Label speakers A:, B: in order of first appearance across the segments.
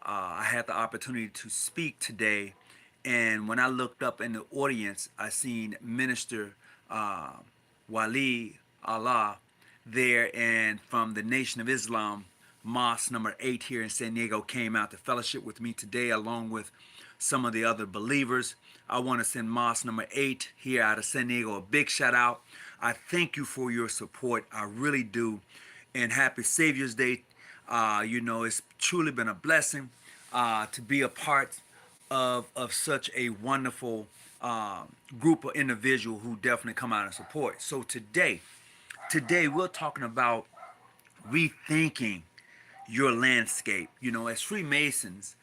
A: I had the opportunity to speak today, and when I looked up in the audience, I seen Minister uh, Wali Allah there, and from the Nation of Islam, Mosque number 8 here in San Diego came out to fellowship with me today, along with some of the other believers. I want to send Mosque number 8 here out of San Diego a big shout out. I thank you for your support. I really do. And happy Savior's Day. It's truly been a blessing to be a part of such a wonderful group of individuals who definitely come out and support. So today we're talking about rethinking your landscape. As Freemasons,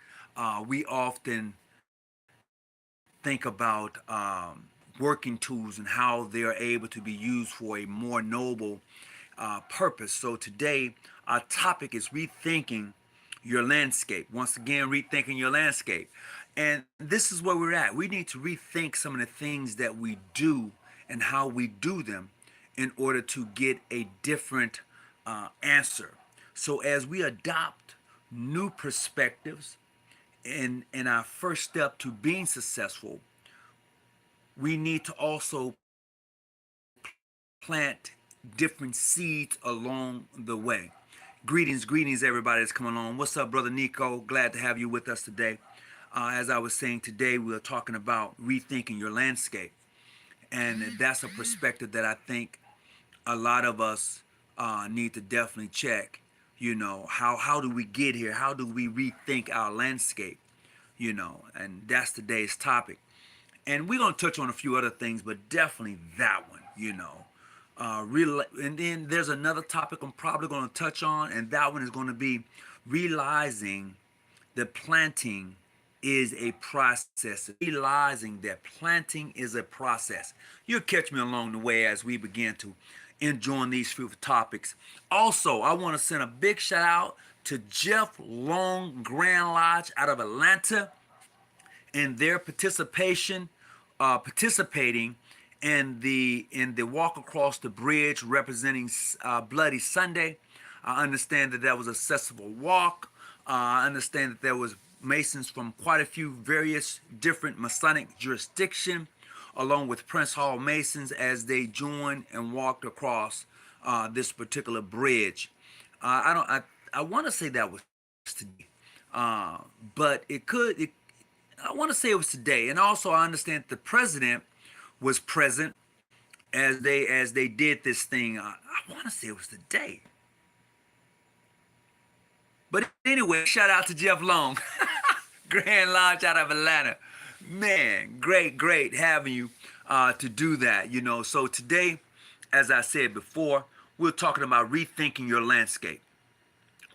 A: we often think about working tools and how they are able to be used for a more noble purpose. So today, our topic is rethinking your landscape. Once again, rethinking your landscape. And this is where we're at. We need to rethink some of the things that we do and how we do them in order to get a different answer. So as we adopt new perspectives in our first step to being successful, we need to also plant different seeds along the way. Greetings, everybody that's coming along. What's up, Brother Nico? Glad to have you with us today. As I was saying today, we are talking about rethinking your landscape. And that's a perspective that I think a lot of us need to definitely check. How do we get here? How do we rethink our landscape? And that's today's topic. And we're going to touch on a few other things, but definitely that one. And then there's another topic I'm probably going to touch on, and that one is going to be realizing that planting is a process. Realizing that planting is a process. You'll catch me along the way as we begin to enjoy these few topics. Also, I want to send a big shout out to Jeff Long Grand Lodge out of Atlanta and their participating in the walk across the bridge representing Bloody Sunday. I understand that was a successful walk. I understand that there was Masons from quite a few various different Masonic jurisdictions, along with Prince Hall Masons, as they joined and walked across this particular bridge. I want to say that was today, but I want to say it was today. And also, I understand the president was present as they did this thing. I want to say it was today. But anyway, shout out to Jeff Long, Grand Lodge out of Atlanta. Man, great having you to do that. So today, as I said before, we're talking about rethinking your landscape.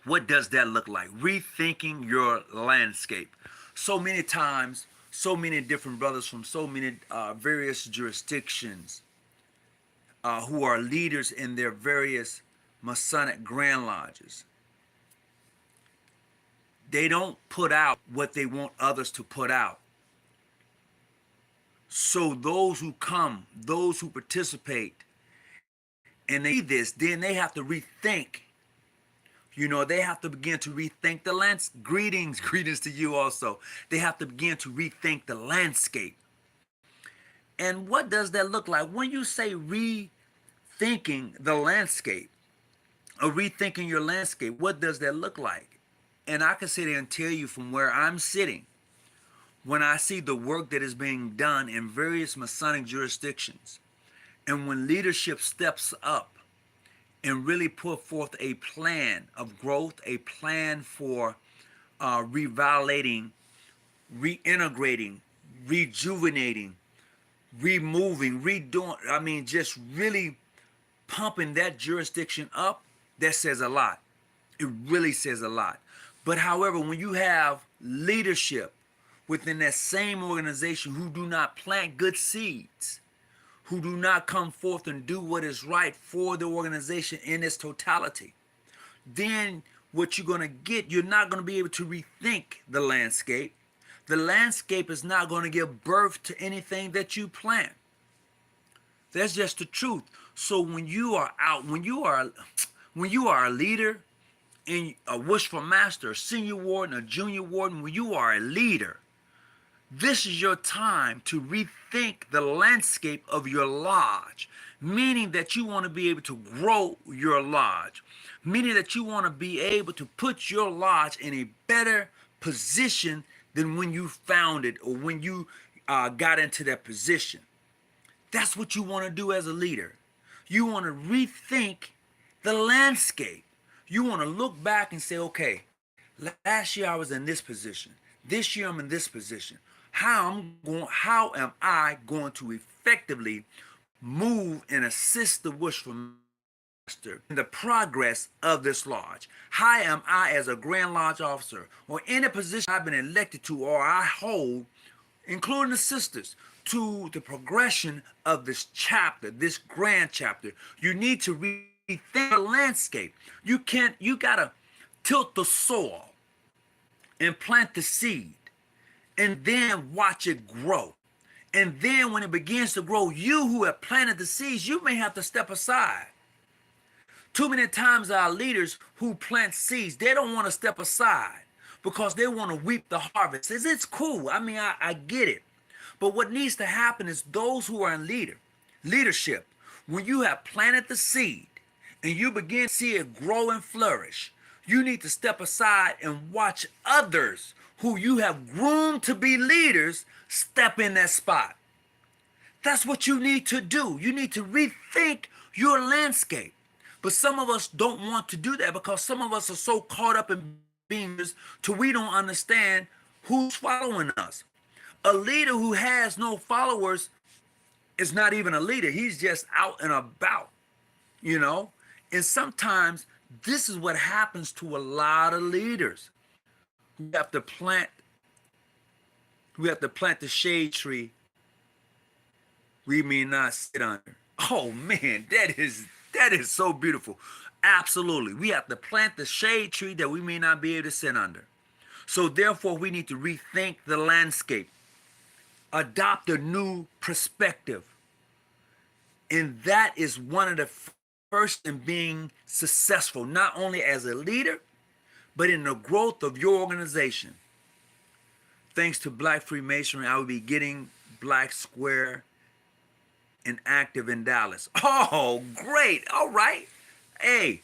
A: What does that look like? Rethinking your landscape. So many times, so many different brothers from so many various jurisdictions who are leaders in their various Masonic Grand Lodges. They don't put out what they want others to put out. So those who come, those who participate, and they see this, then they have to rethink. They have to begin to rethink the landscape. Greetings to you also. They have to begin to rethink the landscape. And what does that look like? When you say rethinking the landscape, or rethinking your landscape, what does that look like? And I can sit there and tell you from where I'm sitting, when I see the work that is being done in various Masonic jurisdictions, and when leadership steps up and really put forth a plan of growth, a plan for revalidating, reintegrating, rejuvenating, removing, redoing, just really pumping that jurisdiction up, that says a lot. It really says a lot. But however, when you have leadership within that same organization who do not plant good seeds, who do not come forth and do what is right for the organization in its totality, then what you're going to get, you're not going to be able to rethink the landscape. The landscape is not going to give birth to anything that you plant. That's just the truth. So when you are out, when you are a leader, in a wishful master, a senior warden, a junior warden, when you are a leader, this is your time to rethink the landscape of your lodge, meaning that you want to be able to grow your lodge, meaning that you want to be able to put your lodge in a better position than when you found it or when you got into that position. That's what you want to do as a leader. You want to rethink the landscape. You want to look back and say, okay, last year I was in this position. This year I'm in this position. How am I going to effectively move and assist the wishful master in the progress of this lodge? How am I as a Grand Lodge officer or any position I've been elected to or I hold, including the sisters, to the progression of this chapter, this grand chapter? You need to rethink the landscape. You gotta tilt the soil and plant the seed and then watch it grow. And then when it begins to grow, you who have planted the seeds, you may have to step aside. Too many times our leaders who plant seeds, they don't want to step aside because they want to reap the harvest. It's cool. I mean, I get it. But what needs to happen is those who are in leadership, when you have planted the seed and you begin to see it grow and flourish, you need to step aside and watch others who you have groomed to be leaders step in that spot. That's what you need to do. You need to rethink your landscape. But some of us don't want to do that because some of us are so caught up in being leaders till we don't understand who's following us. A leader who has no followers is not even a leader. He's just out and about, you know? And sometimes this is what happens to a lot of leaders. We have to plant the shade tree we may not sit under. Oh man, that is so beautiful. Absolutely. We have to plant the shade tree that we may not be able to sit under. So therefore we need to rethink the landscape, adopt a new perspective. And that is one of the first in being successful, not only as a leader, but in the growth of your organization. Thanks to Black Freemasonry, I will be getting Black Square and active in Dallas. Oh, great. All right. Hey,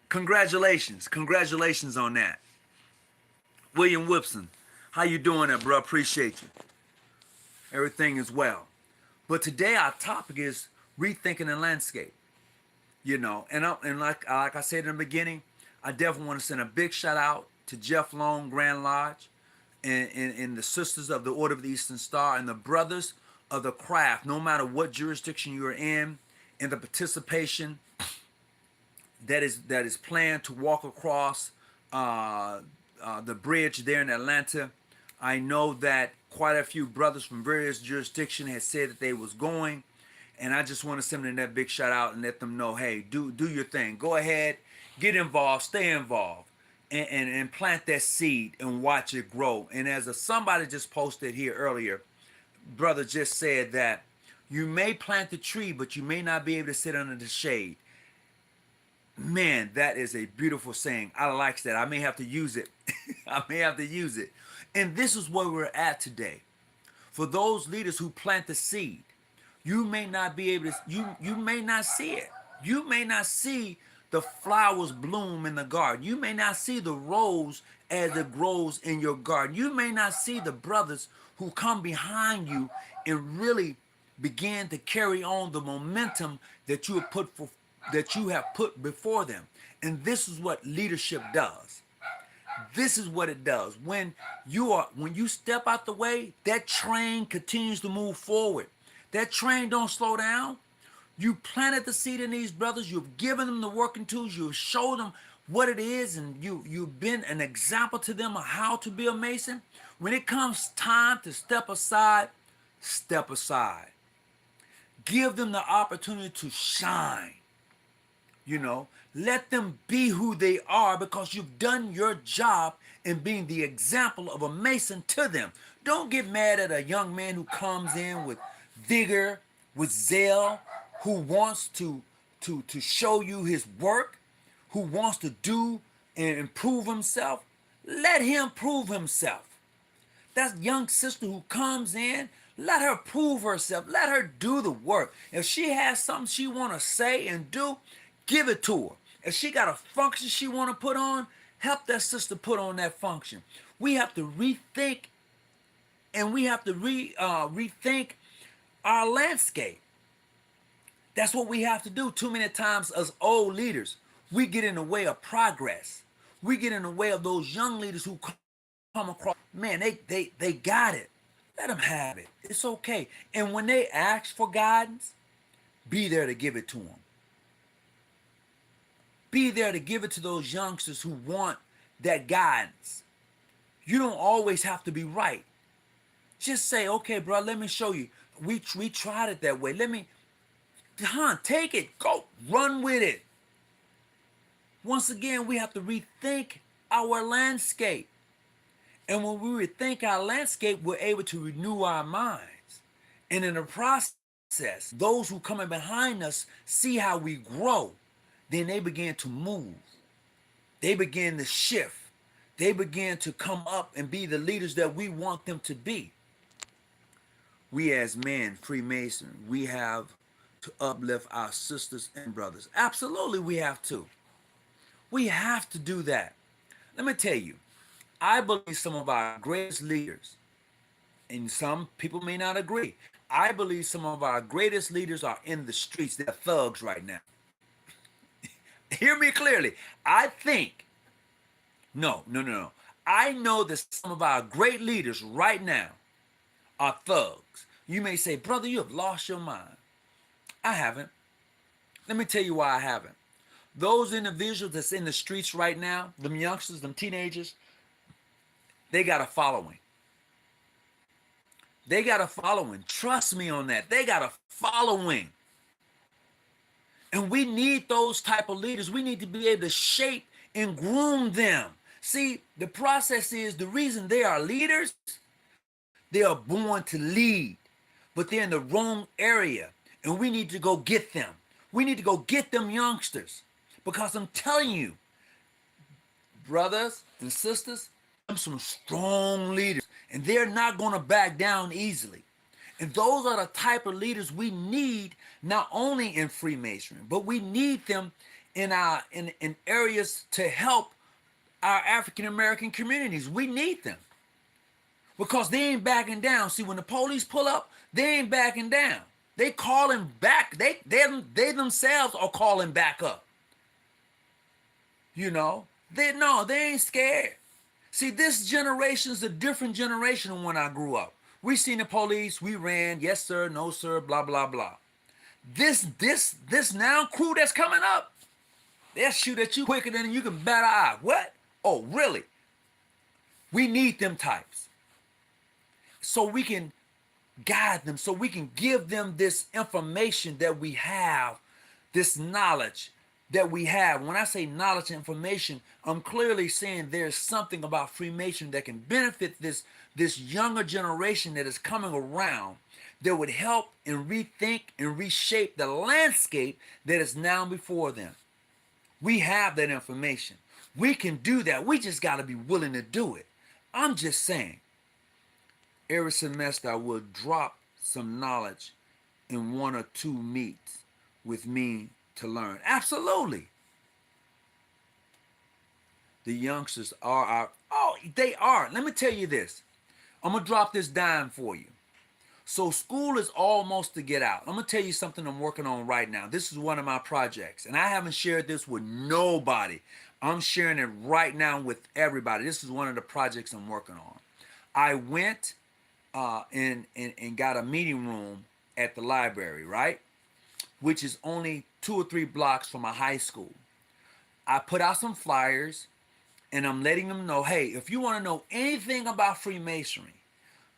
A: congratulations. Congratulations on that. William Whipson, how you doing there, bro? Appreciate you. Everything is well. But today our topic is rethinking the landscape. You know, and like I said in the beginning, I definitely want to send a big shout out to Jeff Long, Grand Lodge, and the sisters of the Order of the Eastern Star, and the brothers of the craft, no matter what jurisdiction you're in, and the participation that is planned to walk across the bridge there in Atlanta. I know that quite a few brothers from various jurisdictions had said that they was going, and I just want to send them that big shout out and let them know, hey, do your thing. Go ahead, get involved, stay involved, and plant that seed and watch it grow. And as somebody just posted here earlier, brother just said that you may plant the tree, but you may not be able to sit under the shade. Man, that is a beautiful saying. I like that. I may have to use it. I may have to use it. And this is where we're at today. For those leaders who plant the seed, you may not be able to, you may not see it. You may not see the flowers bloom in the garden. You may not see the rose as it grows in your garden. You may not see the brothers who come behind you and really begin to carry on the momentum that you have put before them. And this is what leadership does. This is what it does. When you step out the way, that train continues to move forward. That train don't slow down. You planted the seed in these brothers. You've given them the working tools. You've showed them what it is, and you've been an example to them of how to be a Mason. When it comes time to step aside, step aside. Give them the opportunity to shine. You know, let them be who they are because you've done your job in being the example of a Mason to them. Don't get mad at a young man who comes in with vigor, with zeal, who wants to show you his work, who wants to do and prove himself, let him prove himself. That young sister who comes in, let her prove herself. Let her do the work. If she has something she want to say and do, give it to her. If she got a function she want to put on, help that sister put on that function. We have to rethink, and we have to rethink our landscape. That's what we have to do. Too many times as old leaders, we get in the way of progress. We get in the way of those young leaders who come across. Man, they got it. Let them have it. It's okay. And when they ask for guidance, be there to give it to them. Be there to give it to those youngsters who want that guidance. You don't always have to be right. Just say, okay, bro, let me show you. We tried it that way. Take it. Go. Run with it. Once again, we have to rethink our landscape. And when we rethink our landscape, we're able to renew our minds. And in the process, those who come in behind us see how we grow. Then they begin to move. They begin to shift. They begin to come up and be the leaders that we want them to be. We as men, Freemasons, we have to uplift our sisters and brothers. Absolutely, we have to. We have to do that. Let me tell you, I believe some of our greatest leaders, and some people may not agree, I believe some of our greatest leaders are in the streets. They're thugs right now. Hear me clearly. I think, no. I know that some of our great leaders right now are thugs. You may say, brother, you have lost your mind. I haven't. Let me tell you why I haven't. Those individuals that's in the streets right now, them youngsters, them teenagers, they got a following. They got a following. Trust me on that. They got a following. And we need those type of leaders. We need to be able to shape and groom them. See, the process is the reason they are leaders, they are born to lead, but they're in the wrong area. And we need to go get them. We need to go get them youngsters. Because I'm telling you, brothers and sisters, I'm some strong leaders. And they're not going to back down easily. And those are the type of leaders we need, not only in Freemasonry, but we need them in areas to help our African American communities. We need them because they ain't backing down. See, when the police pull up, they ain't backing down. They calling back. They themselves are calling back up. You know, they ain't scared. See, this generation is a different generation than when I grew up. We seen the police, we ran, yes sir, no sir, blah blah blah. This now crew that's coming up, they'll shoot at you quicker than you can bat an eye. What? Oh, really? We need them types. So we can guide them, so we can give them this information that we have, this knowledge that we have. When I say knowledge and information, I'm clearly saying there's something about Freemason that can benefit this younger generation that is coming around that would help and rethink and reshape the landscape that is now before them. We have that information. We can do that. We just got to be willing to do it. I'm just saying, every semester I will drop some knowledge in one or two meets with me to learn. Absolutely. The youngsters are they are. Let me tell you this. I'm going to drop this dime for you. So school is almost to get out. I'm going to tell you something I'm working on right now. This is one of my projects, and I haven't shared this with nobody. I'm sharing it right now with everybody. This is one of the projects I'm working on. I went and got a meeting room at the library, right? Which is only 2 or 3 blocks from a high school. I put out some flyers, and I'm letting them know, hey, if you want to know anything about Freemasonry,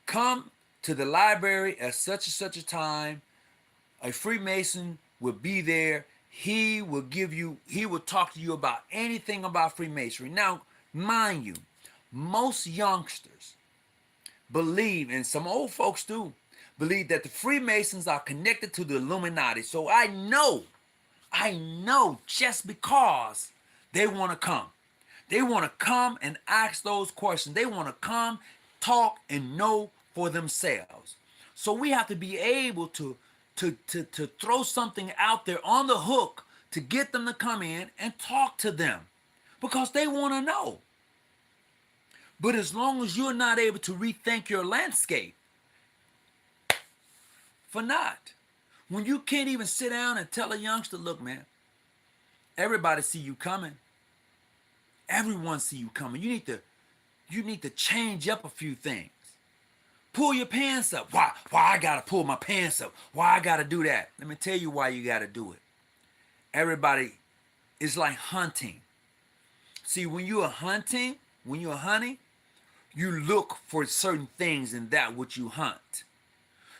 A: come to the library at such and such a time. A Freemason will be there. He will talk to you about anything about Freemasonry. Now, mind you, most youngsters believe, and some old folks do, believe that the Freemasons are connected to the Illuminati. So I know just because they want to come. They want to come and ask those questions. They want to come, talk, and know for themselves. So we have to be able to throw something out there on the hook to get them to come in and talk to them because they want to know. But as long as you're not able to rethink your landscape, for not. When you can't even sit down and tell a youngster, look, man, everybody see you coming. Everyone see you coming. You need to change up a few things. Pull your pants up. Why I gotta pull my pants up? Why I gotta do that? Let me tell you why you gotta do it. Everybody is like hunting. See, when you're hunting, you look for certain things in that which you hunt.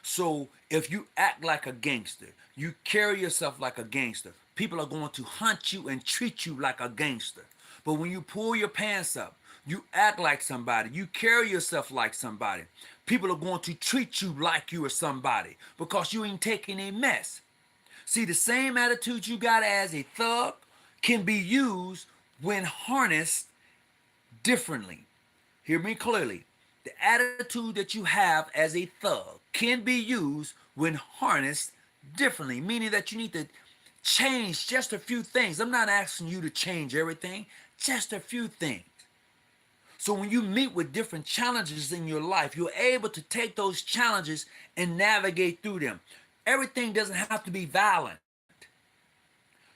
A: So if you act like a gangster, you carry yourself like a gangster, people are going to hunt you and treat you like a gangster. But when you pull your pants up, you act like somebody, you carry yourself like somebody, people are going to treat you like you are somebody because you ain't taking a mess. See, the same attitude you got as a thug can be used when harnessed differently. Hear me clearly. The attitude that you have as a thug can be used when harnessed differently, meaning that you need to change just a few things. I'm not asking you to change everything, just a few things. So when you meet with different challenges in your life, you're able to take those challenges and navigate through them. Everything doesn't have to be violent.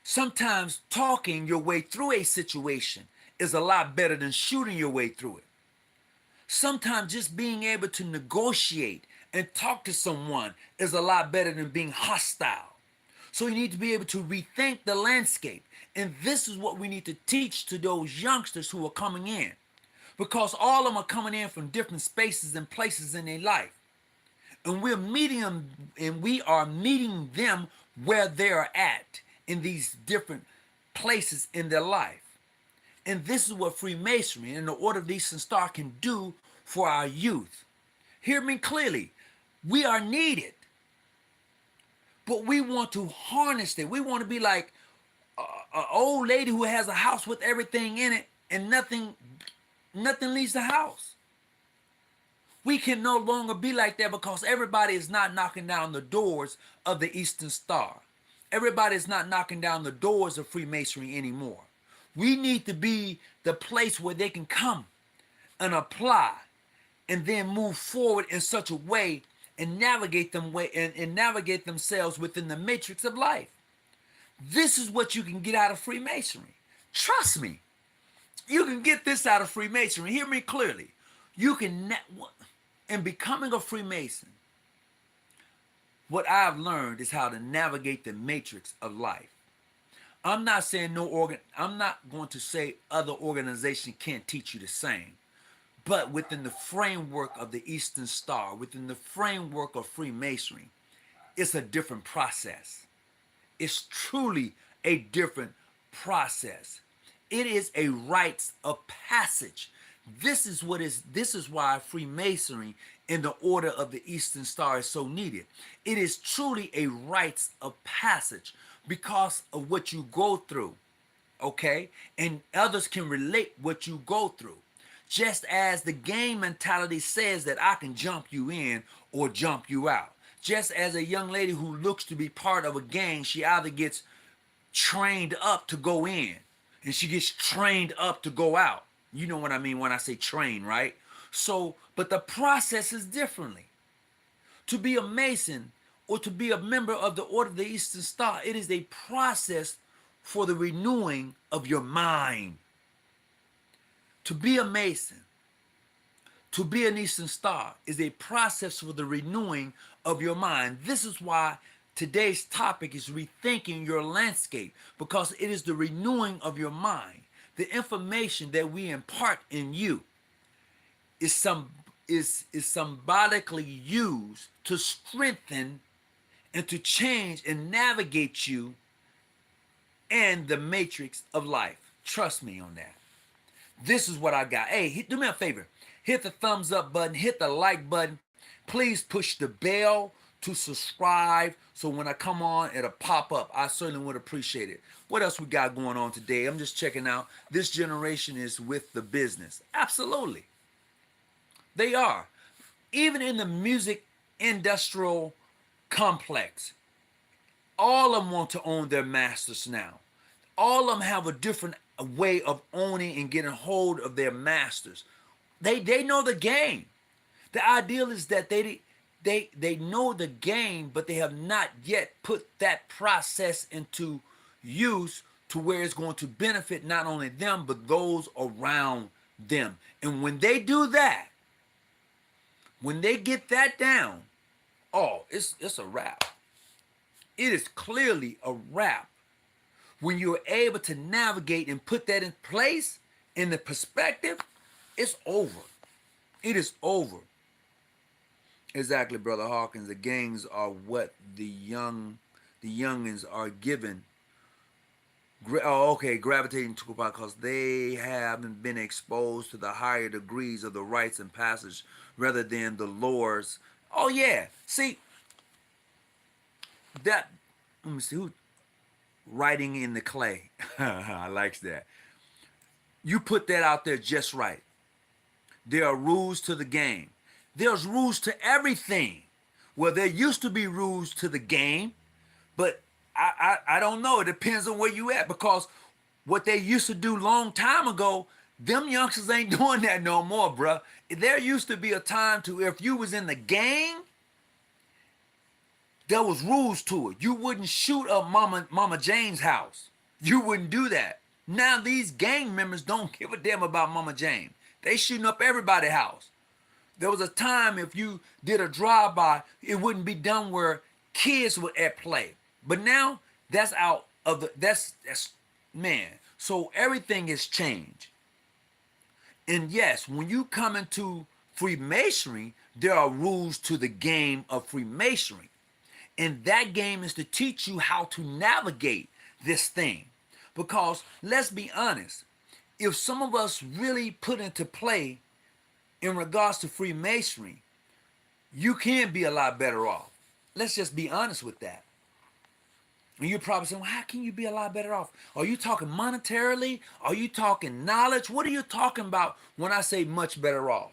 A: Sometimes talking your way through a situation is a lot better than shooting your way through it. Sometimes just being able to negotiate and talk to someone is a lot better than being hostile. So you need to be able to rethink the landscape. And this is what we need to teach to those youngsters who are coming in. Because all of them are coming in from different spaces and places in their life. And we are meeting them where they are at in these different places in their life. And this is what Freemasonry and the Order of the Eastern Star can do for our youth. Hear me clearly. We are needed, but we want to harness it. We want to be like an old lady who has a house with everything in it and nothing leaves the house. We can no longer be like that because everybody is not knocking down the doors of the Eastern Star. Everybody is not knocking down the doors of Freemasonry anymore. We need to be the place where they can come and apply and then move forward in such a way and navigate themselves within the matrix of life. This is what you can get out of Freemasonry. Trust me, you can get this out of Freemasonry. Hear me clearly. You can, in becoming a Freemason, what I've learned is how to navigate the matrix of life. I'm not saying I'm not going to say other organizations can't teach you the same. But within the framework of the Eastern Star, within the framework of Freemasonry, it's a different process. It's truly a different process. It is a rites of passage. This is why Freemasonry in the Order of the Eastern Star is so needed. It is truly a rites of passage because of what you go through, okay? And others can relate what you go through. Just as the gang mentality says that I can jump you in or jump you out. Just as a young lady who looks to be part of a gang, she either gets trained up to go in and she gets trained up to go out. You know what I mean when I say train, right? So, but the process is differently. To be a Mason or to be a member of the Order of the Eastern Star, it is a process for the renewing of your mind. To be a Mason, to be an Eastern Star is a process for the renewing of your mind. This is why today's topic is rethinking your landscape, because it is the renewing of your mind. The information that we impart in you is symbolically used to strengthen and to change and navigate you in the matrix of life. Trust me on that. This is what I got. Hey, do me a favor. Hit the thumbs up button. Hit the like button. Please push the bell to subscribe so when I come on, it'll pop up. I certainly would appreciate it. What else we got going on today? I'm just checking out. This generation is with the business. Absolutely. They are. Even in the music industrial complex, all of them want to own their masters now. All of them have a different way of owning and getting hold of their masters. They know the game. The ideal is that they know the game, but they have not yet put that process into use to where it's going to benefit not only them but those around them. And when they do that, when they get that down, oh, it's a wrap. It is clearly a wrap. When you're able to navigate and put that in place, in the perspective, it's over. It is over. Exactly, Brother Hawkins. The gangs are what the youngins are given. Gravitating to because they haven't been exposed to the higher degrees of the rites and passage rather than the lores. Oh yeah. See that. Let me see who writing in the clay. I like that. You put that out there just right. There are rules to the game. There's rules to everything. Well, there used to be rules to the game, but I don't know. It depends on where you at because what they used to do long time ago, them youngsters ain't doing that no more, bruh. There used to be a time to if you was in the gang, there was rules to it. You wouldn't shoot up Mama Jane's house. You wouldn't do that. Now these gang members don't give a damn about Mama Jane. They shooting up everybody's house. There was a time if you did a drive-by, it wouldn't be done where kids were at play. But now that's out of the that's man. So everything has changed. And yes, when you come into Freemasonry, there are rules to the game of Freemasonry. And that game is to teach you how to navigate this thing. Because let's be honest, if some of us really put into play in regards to Freemasonry, you can be a lot better off. Let's just be honest with that. And you're probably saying, well, how can you be a lot better off? Are you talking monetarily? Are you talking knowledge? What are you talking about when I say much better off?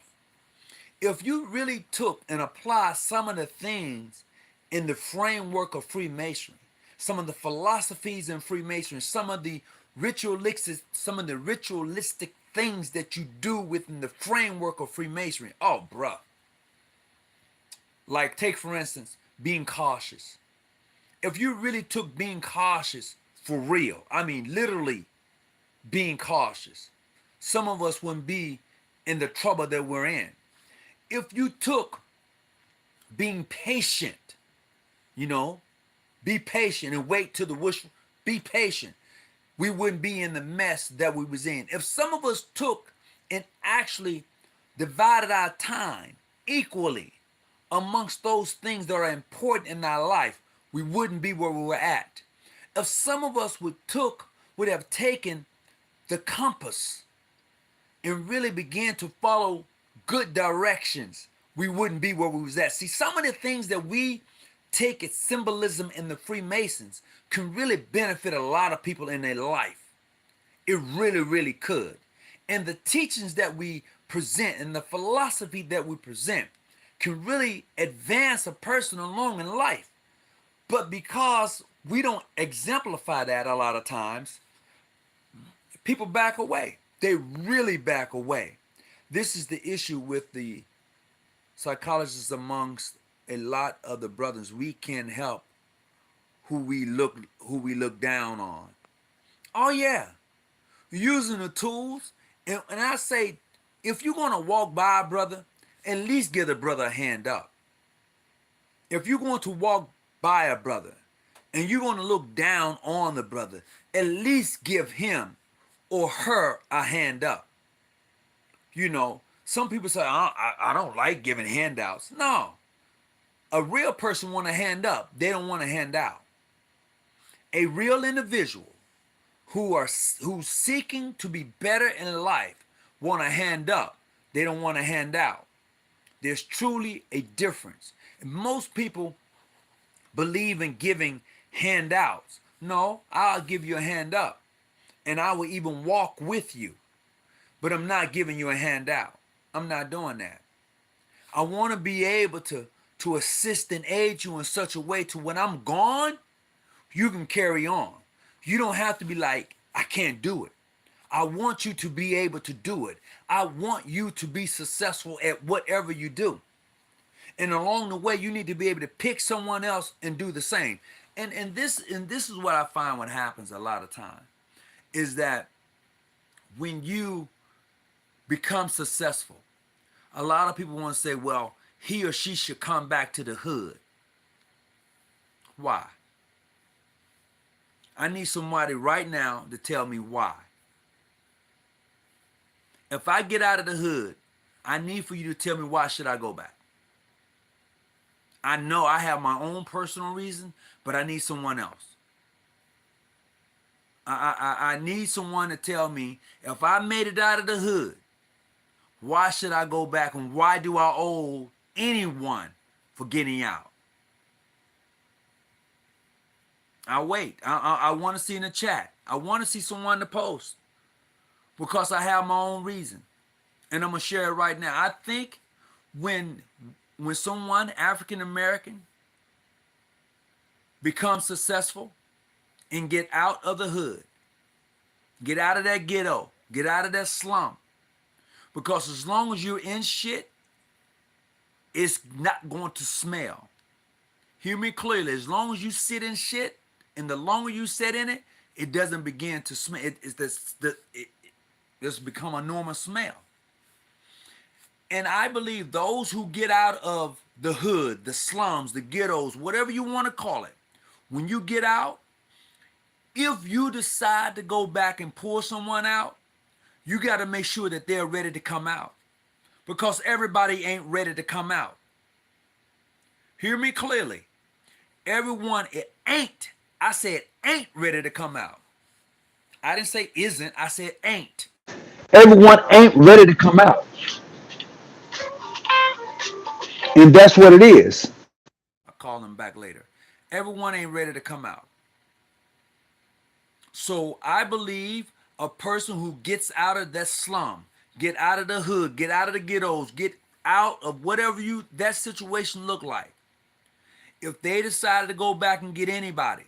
A: If you really took and applied some of the things in the framework of Freemasonry, some of the philosophies in Freemasonry, some of the ritualistic things that you do within the framework of Freemasonry. Oh, bruh. Like take for instance, being cautious. If you really took being cautious for real, I mean literally being cautious, some of us wouldn't be in the trouble that we're in. If you took being patient, be patient and wait till the wish, be patient, we wouldn't be in the mess that we was in. If some of us took and actually divided our time equally amongst those things that are important in our life, we wouldn't be where we were at. If some of us would have taken the compass and really began to follow good directions, we wouldn't be where we was at. See, some of the things that we take as symbolism in the Freemasons can really benefit a lot of people in their life. It really, really could. And the teachings that we present and the philosophy that we present can really advance a person along in life. But because we don't exemplify that a lot of times, people back away. They really back away. This is the issue with the psychologists amongst a lot of the brothers. We can help who we look down on. Oh yeah, using the tools. And I say, if you're gonna walk by a brother, at least give the brother a hand up. If you're going to walk by a brother and you're going to look down on the brother, at least give him or her a hand up. Some people say, I don't like giving handouts. No, a real person want a hand up. They don't want a hand out. A real individual who's seeking to be better in life want a hand up. They don't want a hand out. There's truly a difference. And most people believe in giving handouts. No, I'll give you a hand up and I will even walk with you, but I'm not giving you a handout. I'm not doing that. I want to be able to assist and aid you in such a way to when I'm gone, you can carry on. You don't have to be like, I can't do it. I want you to be able to do it. I want you to be successful at whatever you do. And along the way, you need to be able to pick someone else and do the same. And this is what I find what happens a lot of time is that when you become successful, a lot of people want to say, well, he or she should come back to the hood. Why? I need somebody right now to tell me why. If I get out of the hood, I need for you to tell me why should I go back. I know I have my own personal reason, but I need someone else. I need someone to tell me if I made it out of the hood, why should I go back and why do I owe anyone for getting out? I'll wait. I want to see in the chat. I want to see someone to post because I have my own reason. And I'm going to share it right now. I think when someone, African American, becomes successful and get out of the hood, get out of that ghetto, get out of that slum, because as long as you're in shit, it's not going to smell. Hear me clearly. As long as you sit in shit, and the longer you sit in it, it doesn't begin to smell. It's become a normal smell. And I believe those who get out of the hood, the slums, the ghettos, whatever you want to call it, when you get out, if you decide to go back and pull someone out, you got to make sure that they're ready to come out, because everybody ain't ready to come out. Hear me clearly. Everyone ain't. I said ain't ready to come out. I didn't say isn't. I said ain't.
B: Everyone ain't ready to come out. And that's what it is.
A: I'll call them back later. Everyone ain't ready to come out. So I believe a person who gets out of that slum, get out of the hood, get out of the ghettos, get out of whatever that situation look like. If they decided to go back and get anybody,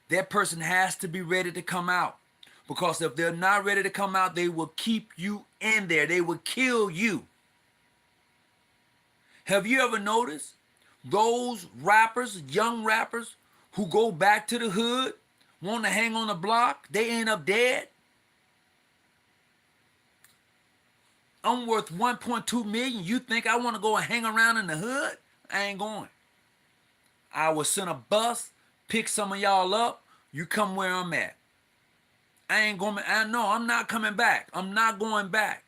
A: that person has to be ready to come out. Because if they're not ready to come out, they will keep you in there. They will kill you. Have you ever noticed those rappers, young rappers, who go back to the hood, want to hang on the block, they end up dead? I'm worth 1.2 million. You think I want to go and hang around in the hood? I ain't going. I will send a bus, pick some of y'all up. You come where I'm at. I ain't going. I know I'm not coming back. I'm not going back.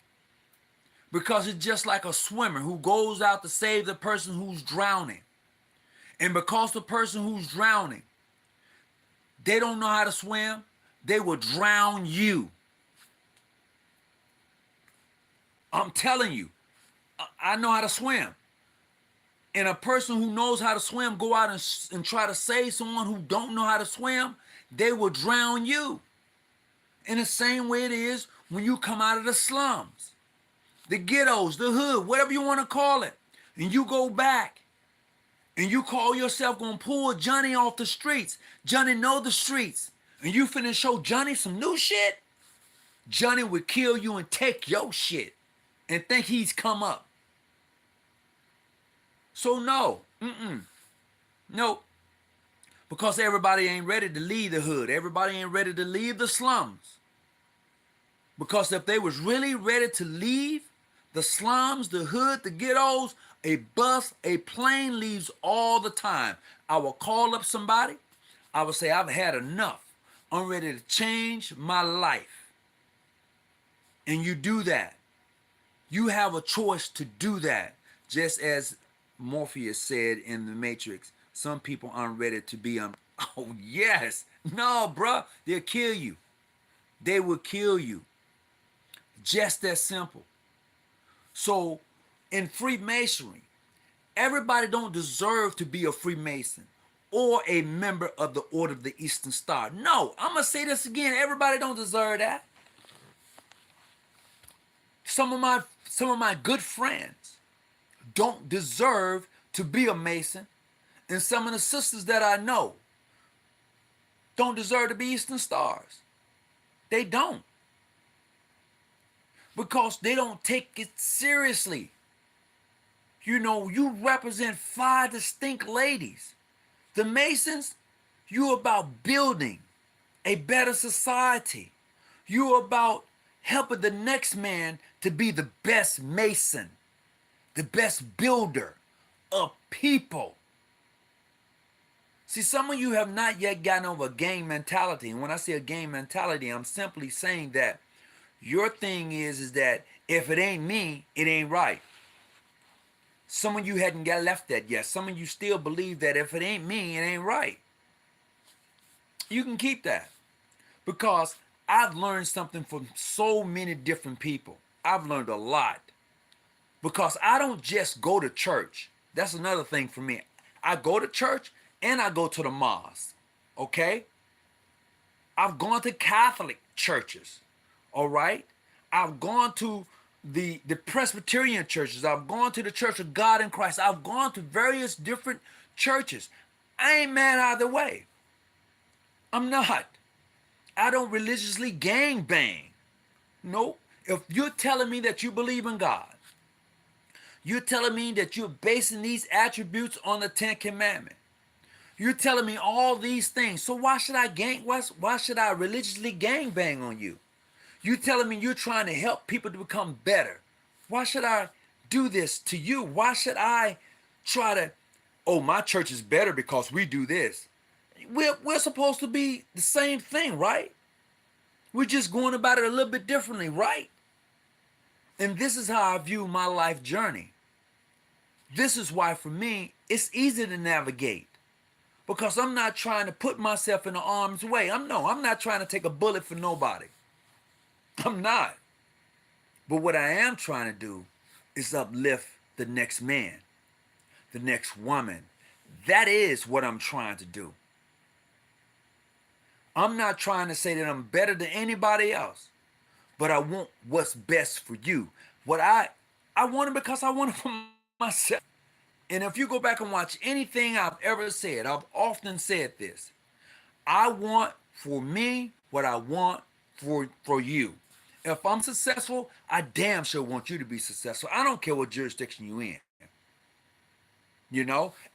A: Because it's just like a swimmer who goes out to save the person who's drowning. And because the person who's drowning, they don't know how to swim, they will drown you. I'm telling you, I know how to swim. And a person who knows how to swim go out and try to save someone who don't know how to swim, they will drown you. In the same way it is when you come out of the slums, the ghettos, the hood, whatever you want to call it, and you go back and you call yourself gonna pull Johnny off the streets. Johnny know the streets, and you finna show Johnny some new shit. Johnny would kill you and take your shit and think he's come up. So no, no, because everybody ain't ready to leave the hood. Everybody ain't ready to leave the slums. Because if they was really ready to leave the slums, the hood, the ghettos, a bus, a plane leaves all the time. I will call up somebody. I will say, I've had enough. I'm ready to change my life. And you do that. You have a choice to do that. Just as Morpheus said in The Matrix, some people aren't ready to be oh, yes. No, bruh. They'll kill you. They will kill you. Just that simple. So in Freemasonry, everybody don't deserve to be a Freemason. or a member of the Order of the Eastern Star. No, I'm gonna say this again. Everybody don't deserve that. Some of my good friends don't deserve to be a Mason, and some of the sisters that I know don't deserve to be Eastern Stars. They don't, because they don't take it seriously. You represent five distinct ladies. The Masons, you about building a better society. You about helping the next man to be the best Mason, the best builder of people. See, some of you have not yet gotten over a gang mentality. And when I say a gang mentality, I'm simply saying that your thing is that if it ain't me, it ain't right. Some of you hadn't got left that yet. Some of you still believe that if it ain't me, it ain't right. You can keep that, because I've learned something from so many different people. I've learned a lot, because I don't just go to church. That's another thing for me. I go to church and I go to the mosque. Okay? I've gone to Catholic churches. All right? I've gone to the Presbyterian churches. I've gone to the Church of God in Christ. I've gone to various different churches. I ain't mad either way. I'm not. I don't religiously gang bang. Nope. If you're telling me that you believe in God, you're telling me that you're basing these attributes on the Ten Commandments. You're telling me all these things. So why should I why should I religiously gang bang on you? You telling me you're trying to help people to become better. Why should I do this to you? Why should I try to, oh, my church is better because we do this? We're supposed to be the same thing, right? We're just going about it a little bit differently, right? And this is how I view my life journey. This is why, for me, it's easy to navigate, because I'm not trying to put myself in the harm's way. I'm not trying to take a bullet for nobody. I'm not. But what I am trying to do is uplift the next man, the next woman. That is what I'm trying to do. I'm not trying to say that I'm better than anybody else, but I want what's best for you. What I want it because I want it for myself. And if you go back and watch anything I've ever said, I've often said this. I want for me what I want for you. If I'm successful, I damn sure want you to be successful. I don't care what jurisdiction you in.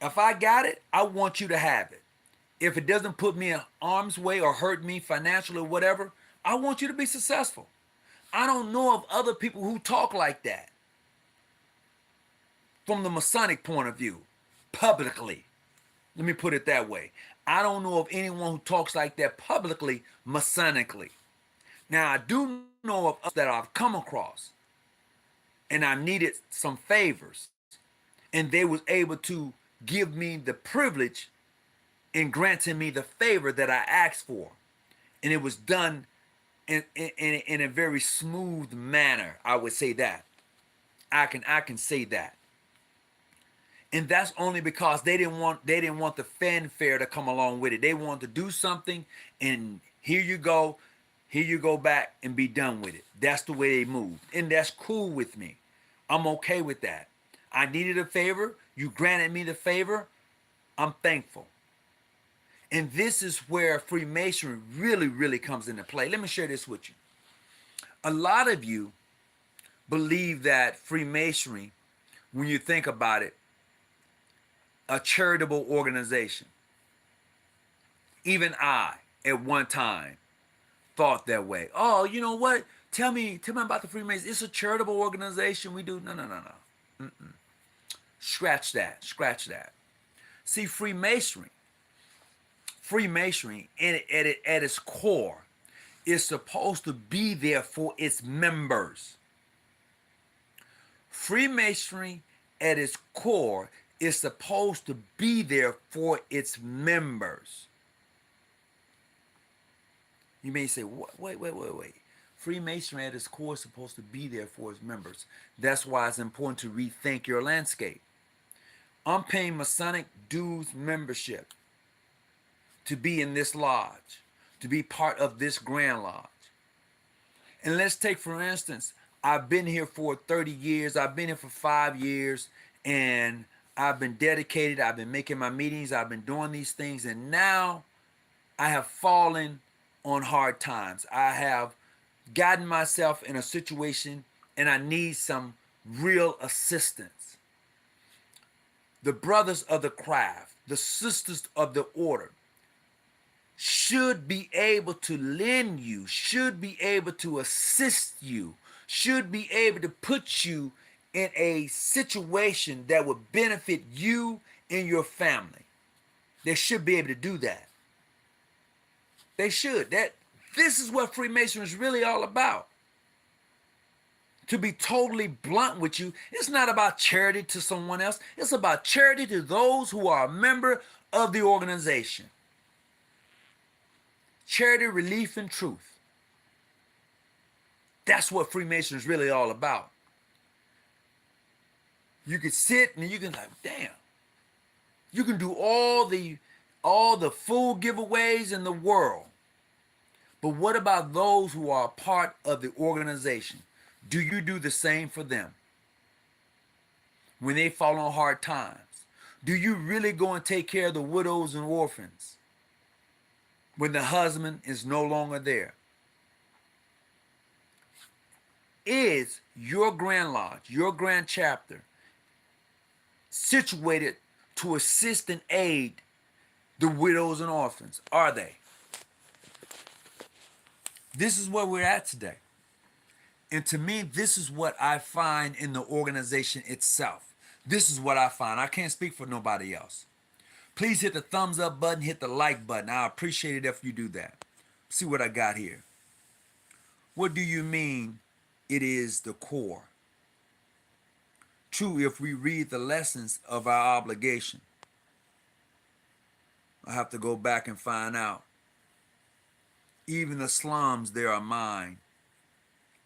A: If I got it, I want you to have it. If it doesn't put me in harm's way or hurt me financially or whatever, I want you to be successful. I don't know of other people who talk like that from the Masonic point of view, publicly. Let me put it that way. I don't know of anyone who talks like that publicly, Masonically. Now, I do know of others that I've come across, and I needed some favors, and they was able to give me the privilege in granting me the favor that I asked for. And it was done in a very smooth manner. I would say that. I can say that. And that's only because they didn't want the fanfare to come along with it. They wanted to do something, and here you go back and be done with it. That's the way they moved, and that's cool with me. I'm okay with that. I needed a favor. You granted me the favor. I'm thankful. And this is where Freemasonry really, really comes into play. Let me share this with you. A lot of you believe that Freemasonry, when you think about it, a charitable organization. Even I, at one time, thought that way. Oh, you know what? Tell me about the Freemasons. It's a charitable organization. We do no. Scratch that. See, Freemasonry, at its core, is supposed to be there for its members. Freemasonry, at its core, is supposed to be there for its members. You may say, wait. Freemasonry at its core is supposed to be there for its members. That's why it's important to rethink your landscape. I'm paying Masonic dues membership. to be in this lodge, to be part of this Grand Lodge. And let's take, for instance, I've been here for 30 years, I've been here for 5 years, and I've been dedicated, I've been making my meetings, I've been doing these things, and now I have fallen on hard times. I have gotten myself in a situation and I need some real assistance. The brothers of the craft, the sisters of the order, should be able to lend you, should be able to assist you, should be able to put you in a situation that would benefit you and your family. They should be able to do that. They should. This is what Freemasonry is really all about. To be totally blunt with you, it's not about charity to someone else. It's about charity to those who are a member of the organization. Charity, relief, and truth. That's what Freemasonry is really all about. You can sit and you can like, damn. You can do all the food giveaways in the world. But what about those who are a part of the organization? Do you do the same for them? When they fall on hard times, do you really go and take care of the widows and orphans when the husband is no longer there? Is your Grand Lodge, your Grand Chapter, situated to assist and aid the widows and orphans? Are they? This is where we're at today. And to me, this is what I find in the organization itself. This is what I find. I can't speak for nobody else. Please hit the thumbs up button, hit the like button. I appreciate it if you do that. See what I got here. What do you mean it is the core? True, if we read the lessons of our obligation. I have to go back and find out. Even the slums, they are mine.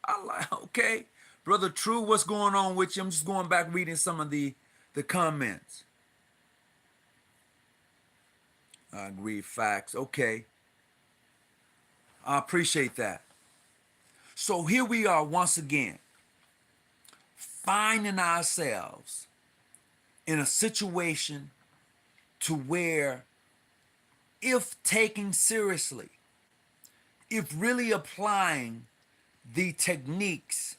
A: I like, okay. Brother True, what's going on with you? I'm just going back reading some of the comments. I agree, facts. Okay. I appreciate that. So here we are once again, finding ourselves in a situation to where, if taken seriously, if really applying the techniques,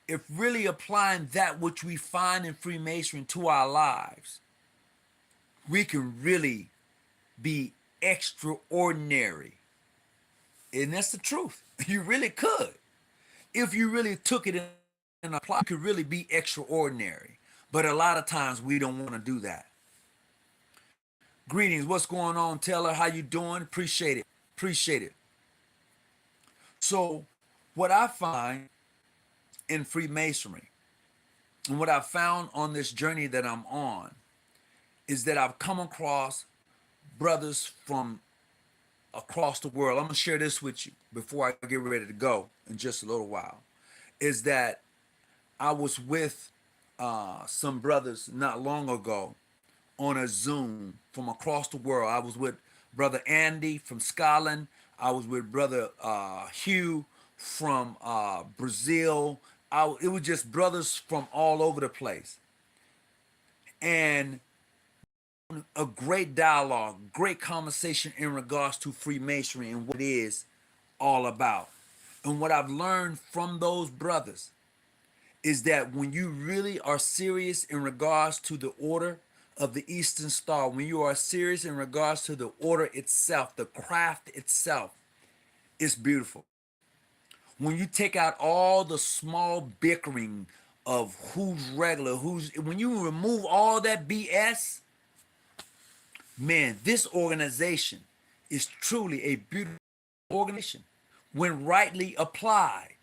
A: if really applying that which we find in Freemasonry to our lives, we can really be extraordinary. And that's the truth. You really could. If you really took it and applied, you could really be extraordinary. But a lot of times we don't want to do that. Greetings. What's going on, Taylor? How you doing? Appreciate it. Appreciate it. So what I find in Freemasonry and what I've found on this journey that I'm on is that I've come across brothers from across the world. I'm going to share this with you before I get ready to go in just a little while. Is that I was with some brothers not long ago on a Zoom from across the world. I was with Brother Andy from Scotland. I was with Brother Hugh from Brazil. It was just brothers from all over the place. And a great dialogue, great conversation in regards to Freemasonry and what it is all about. And what I've learned from those brothers is that when you really are serious in regards to the order of the Eastern Star, when you are serious in regards to the order itself, the craft itself, it's beautiful. When you take out all the small bickering of who's regular, when you remove all that BS, man, this organization is truly a beautiful organization when rightly applied.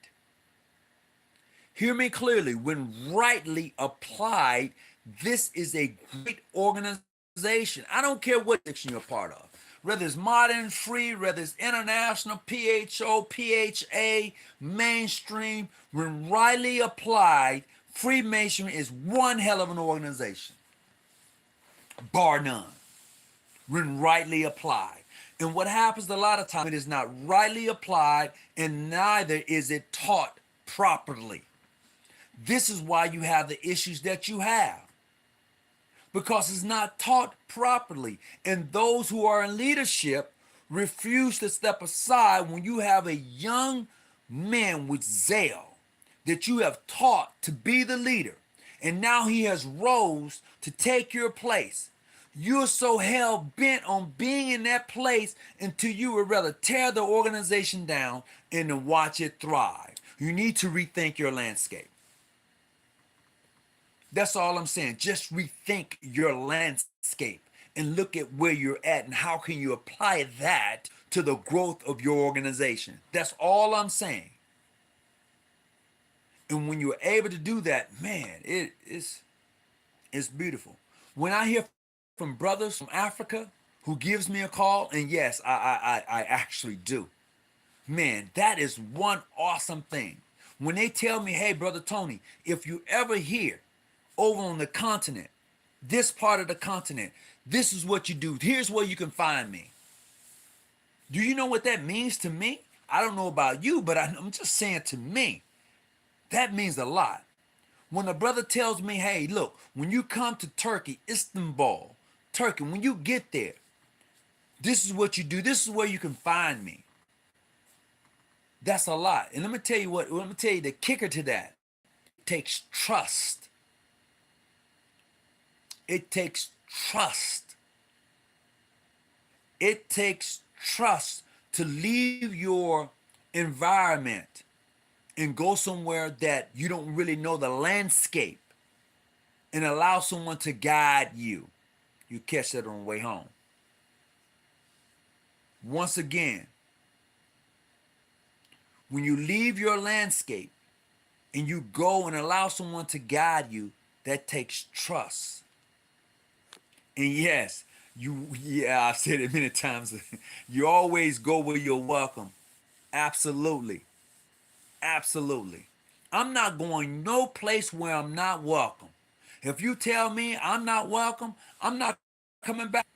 A: Hear me clearly, when rightly applied, this is a great organization. I don't care what section you're part of, whether it's modern, free, whether it's international, PHO, PHA, mainstream. When rightly applied, Freemasonry is one hell of an organization, bar none, when rightly applied. And what happens a lot of times, it is not rightly applied and neither is it taught properly. This is why you have the issues that you have, because it's not taught properly. And those who are in leadership refuse to step aside when you have a young man with zeal that you have taught to be the leader. And now he has rose to take your place. You're so hell bent on being in that place until you would rather tear the organization down and then watch it thrive. You need to rethink your landscape. That's all I'm saying. Just rethink your landscape and look at where you're at and how can you apply that to the growth of your organization. That's all I'm saying. And when you're able to do that, man, it's beautiful. When I hear from brothers from Africa who gives me a call, and yes, I actually do. Man, that is one awesome thing. When they tell me, hey, Brother Tony, if you ever hear over on the continent, this part of the continent, this is what you do. Here's where you can find me. Do you know what that means to me? I don't know about you, but I'm just saying to me, that means a lot. When a brother tells me, hey, look, when you come to Turkey, Istanbul, Turkey, when you get there, this is what you do. This is where you can find me. That's a lot. And let me tell you the kicker to that. It takes trust. It takes trust. It takes trust to leave your environment and go somewhere that you don't really know the landscape and allow someone to guide you. You catch that on the way home. Once again, when you leave your landscape and you go and allow someone to guide you, that takes trust. And yes, I've said it many times. You always go where you're welcome. Absolutely. Absolutely. I'm not going no place where I'm not welcome. If you tell me I'm not welcome, I'm not coming back.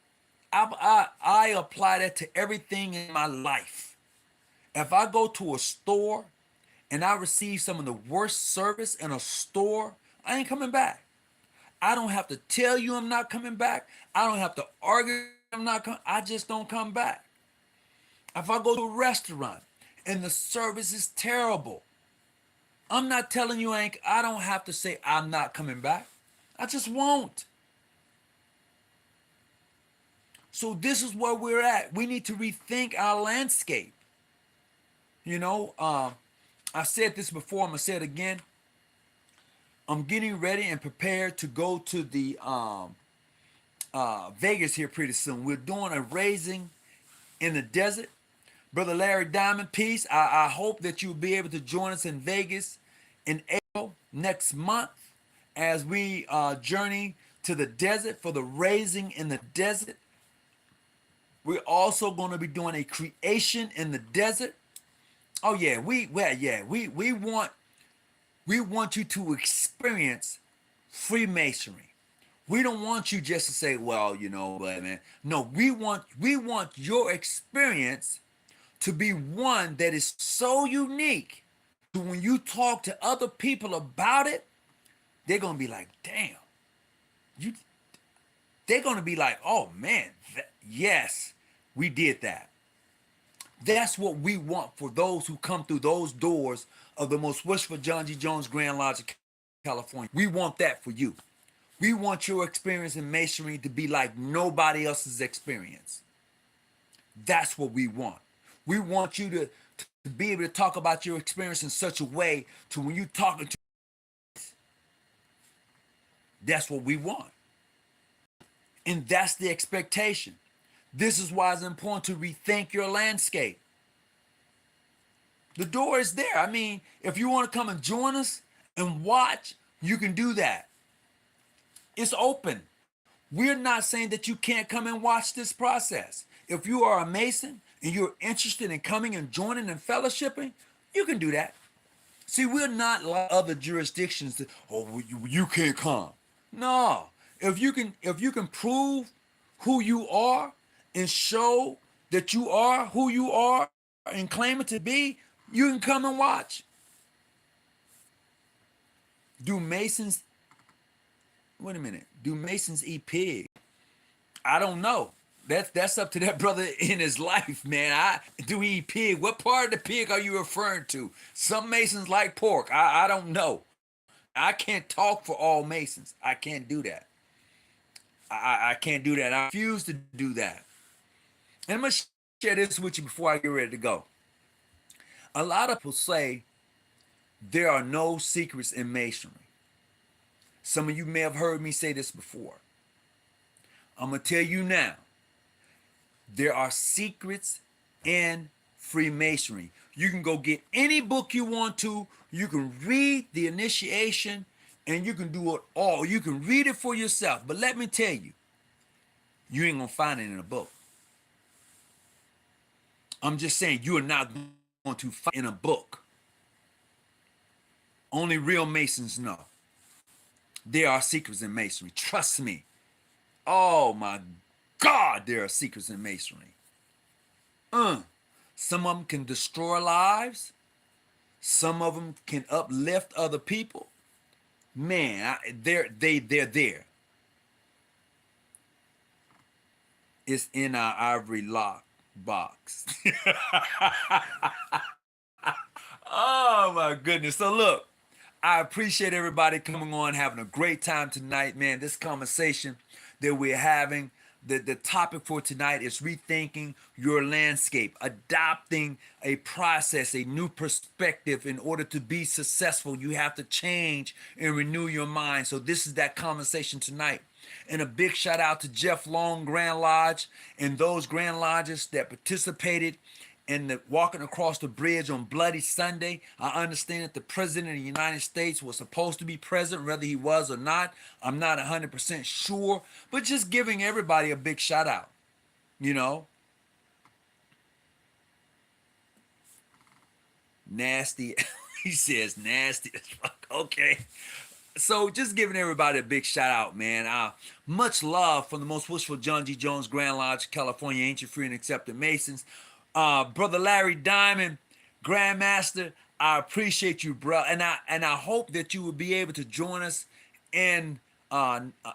A: I apply that to everything in my life. If I go to a store and I receive some of the worst service in a store, I ain't coming back. I don't have to tell you I'm not coming back. I don't have to argue I'm not coming. I just don't come back. If I go to a restaurant and the service is terrible, I'm not telling you I don't have to say I'm not coming back. I just won't. So this is where we're at. We need to rethink our landscape. You know, I said this before. I'm gonna say it again. I'm getting ready and prepared to go to the Vegas here pretty soon. We're doing a raising in the desert. Brother Larry Diamond, peace. I hope that you'll be able to join us in Vegas in April next month as we journey to the desert for the raising in the desert. We're also going to be doing a creation in the desert. Oh yeah, we want you to experience Freemasonry. We don't want you just to say, well, you know, but man. No, we want your experience to be one that is so unique to when you talk to other people about it, they're gonna be like, damn, you. They're gonna be like, oh man, yes, we did that. That's what we want for those who come through those doors of the most wishful John G. Jones Grand Lodge of California. We want that for you. We want your experience in masonry to be like nobody else's experience. That's what we want. We want you to be able to talk about your experience in such a way to when you talking to, that's what we want. And that's the expectation. This is why it's important to rethink your landscape. The door is there. I mean, if you want to come and join us and watch, you can do that. It's open. We're not saying that you can't come and watch this process. If you are a Mason and you're interested in coming and joining and fellowshipping, you can do that. See, we're not like other jurisdictions that, oh, you can't come. No. If you can prove who you are and show that you are who you are and claim it to be, you can come and watch. Do Masons, wait a minute, do Masons eat pig? I don't know. That's up to that brother in his life, man. Do he eat pig? What part of the pig are you referring to? Some Masons like pork. I don't know. Now I can't talk for all Masons. I can't do that. I can't do that. I refuse to do that. And I'm gonna share this with you before I get ready to go. A lot of people say there are no secrets in Masonry. Some of you may have heard me say this before. I'm gonna tell you now. There are secrets in Freemasonry. You can go get any book you want to. You can read the initiation and you can do it all. You can read it for yourself. But let me tell you, you ain't going to find it in a book. I'm just saying, you are not going to find it in a book. Only real Masons know. There are secrets in Masonry. Trust me. Oh my God, there are secrets in Masonry. Some of them can destroy lives. Some of them can uplift other people. Man, they're there. It's in our ivory lock box. Oh my goodness. So look, I appreciate everybody coming on, having a great time tonight, man. This conversation that we're having, the topic for tonight is rethinking your landscape, adopting a process, a new perspective. In order to be successful, you have to change and renew your mind. So this is that conversation tonight. And a big shout out to Jeff Long Grand Lodge and those Grand Lodges that participated in the walking across the bridge on Bloody Sunday. I understand that the President of the United States was supposed to be present, whether he was or not. I'm not 100% sure, but just giving everybody a big shout out, you know. Nasty. He says nasty as fuck. Okay. So just giving everybody a big shout out, man. Much love from the most wishful John G. Jones, Grand Lodge, California, Ancient Free and Accepted Masons. Brother Larry Diamond, Grandmaster, I appreciate you, bro. And I hope that you will be able to join us in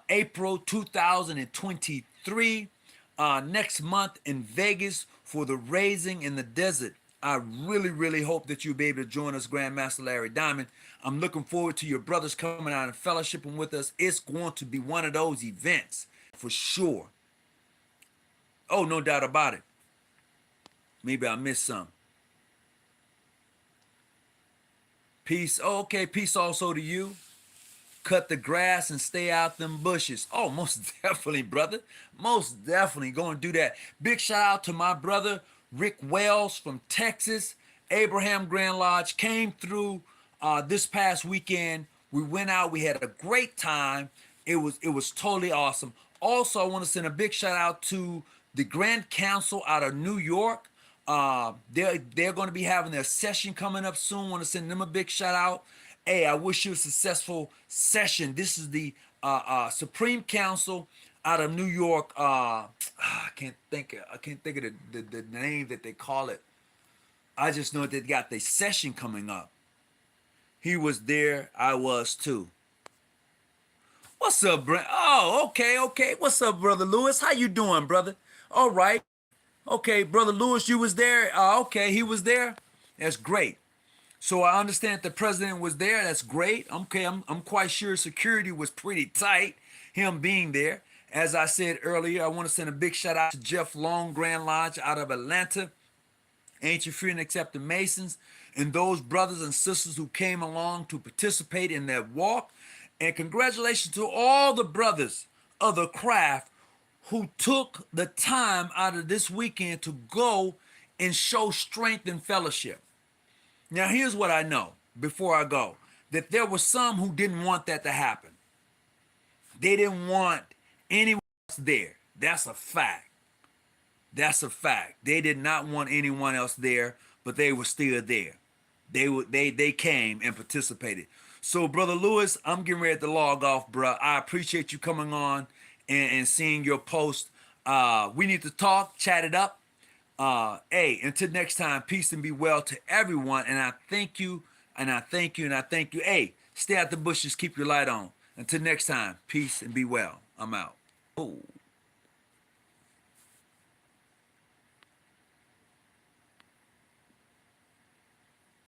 A: April 2023, next month in Vegas for the Raising in the Desert. I really, really hope that you'll be able to join us, Grandmaster Larry Diamond. I'm looking forward to your brothers coming out and fellowshipping with us. It's going to be one of those events for sure. Oh, no doubt about it. Maybe I missed some. Peace. Oh, okay, peace also to you. Cut the grass and stay out them bushes. Oh, most definitely, brother. Most definitely going to do that. Big shout out to my brother, Rick Wells from Texas. Abraham Grand Lodge came through this past weekend. We went out. We had a great time. It was totally awesome. Also, I want to send a big shout out to the Grand Council out of New York. They're going to be having their session coming up soon. Want to send them a big shout out. Hey, I wish you a successful session. This is the Supreme Council out of New York. I can't think of the name that they call it. I just know they got the session coming up. He was there. I was too. What's up, Brent? Oh, okay. What's up, Brother Lewis? How you doing, brother? All right. Okay, Brother Lewis, you was there? Okay, he was there? That's great. So I understand the president was there. That's great. Okay, I'm quite sure security was pretty tight, him being there. As I said earlier, I want to send a big shout out to Jeff Long, Grand Lodge out of Atlanta, Ancient Free and Accepted Masons, and those brothers and sisters who came along to participate in that walk. And congratulations to all the brothers of the craft who took the time out of this weekend to go and show strength and fellowship. Now, here's what I know before I go, that there were some who didn't want that to happen. They didn't want anyone else there. That's a fact. That's a fact. They did not want anyone else there, but they were still there. They came and participated. So, Brother Lewis, I'm getting ready to log off, bro. I appreciate you coming on and seeing your post. We need to talk, chat it up. Hey, until next time, peace and be well to everyone. And I thank you, and I thank you, and I thank you. Hey, stay out the bushes, keep your light on. Until next time, peace and be well. I'm out. Oh.